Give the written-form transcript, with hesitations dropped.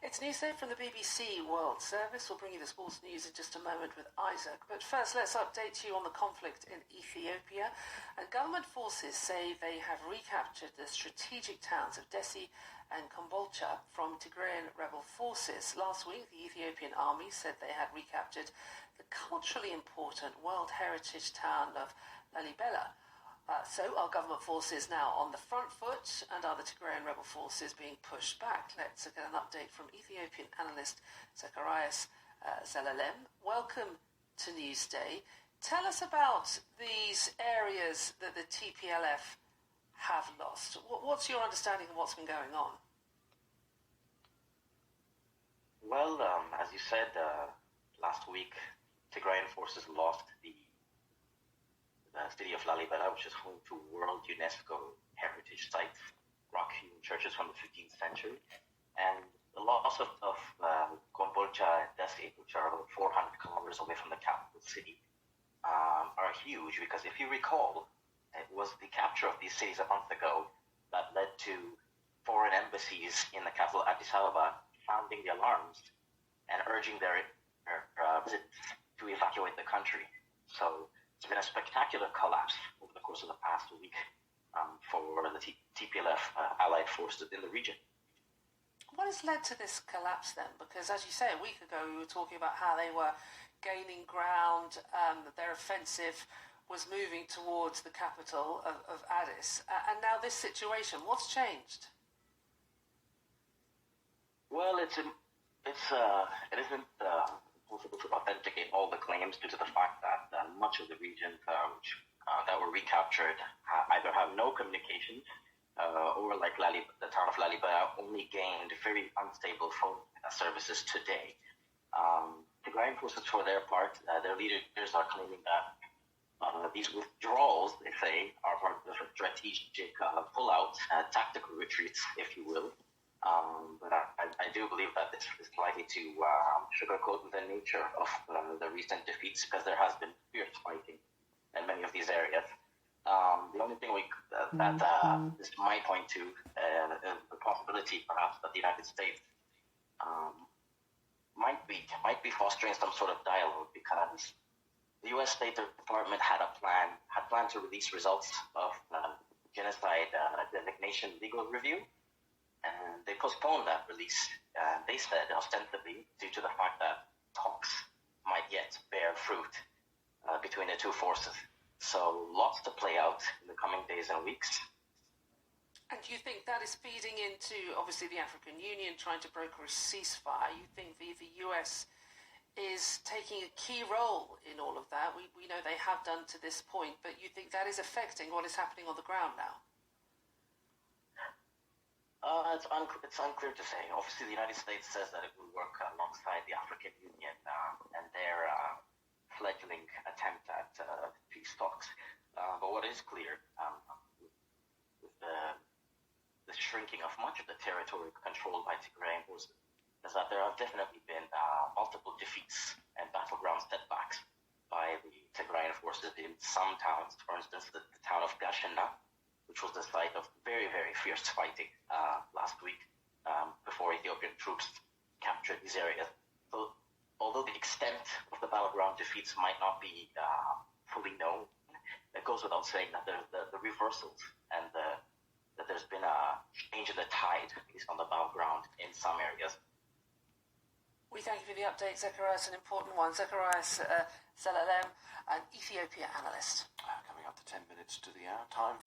It's Newsday from the BBC World Service. We'll bring you the sports news in just a moment with Isaac. But first, let's update you on the conflict in Ethiopia. And government forces say they have recaptured the strategic towns of Dessie and Kombolcha from Tigrayan rebel forces. Last week, the Ethiopian army said they had recaptured the culturally important World Heritage town of Lalibela. So are government forces now on the front foot, and are the Tigrayan rebel forces being pushed back? Let's get an update from Ethiopian analyst Zacharias Zelalem. Welcome to Newsday. Tell us about these areas that the TPLF have lost. What's your understanding of what's been going on? Well, as you said, last week, Tigrayan forces lost the city of Lalibela, which is home to World UNESCO Heritage Sites, rock-hewn churches from the 15th century. And the loss of Kombolcha and Dessie, which are about 400 kilometers away from the capital city, are huge, because if you recall, it was the capture of these cities a month ago that led to foreign embassies in the capital Addis Ababa sounding the alarms and urging their residents to evacuate the country. So it's been a spectacular collapse over the course of the past week for the TPLF allied forces in the region. What has led to this collapse then? Because as you say, a week ago we were talking about how they were gaining ground, that their offensive was moving towards the capital of Addis, and now this situation. What's changed? Well, it isn't possible to authenticate all the claims due to the fact that much of the region that were recaptured either have no communications or, like the town of Lalibela, only gained very unstable phone services today. Tigrayan forces, for their part, their leaders are claiming that these withdrawals, they say, are part of a strategic pullout, tactical retreats, if you will. But I do believe that this is likely to sugarcoat the nature of the recent defeats, because there has been fierce fighting in many of these areas. The only thing that this might point to the possibility, perhaps, that the United States might be fostering some sort of dialogue, because the U.S. State Department had planned to release results of genocide designation legal review. And they postponed that release, they said, ostensibly, due to the fact that talks might yet bear fruit between the two forces. So lots to play out in the coming days and weeks. And do you think that is feeding into, obviously, the African Union trying to broker a ceasefire? You think the US is taking a key role in all of that? We know they have done to this point, but you think that is affecting what is happening on the ground now? It's unclear to say. Obviously, the United States says that it will work alongside the African Union and their fledgling attempt at peace talks. But what is clear, with the shrinking of much of the territory controlled by Tigrayan forces, is that there have definitely been multiple defeats and battleground setbacks by the Tigrayan forces in some towns. For instance, the town of Gashena, which was the site of very, very fierce fighting last week before Ethiopian troops captured these areas. So, although the extent of the battleground defeats might not be fully known, it goes without saying that the reversals and that there's been a change in the tide, at least on the battleground in some areas. We thank you for the update, Zacharias, an important one. Zacharias Zelalem, an Ethiopian analyst. Coming up to 10 minutes to the hour time.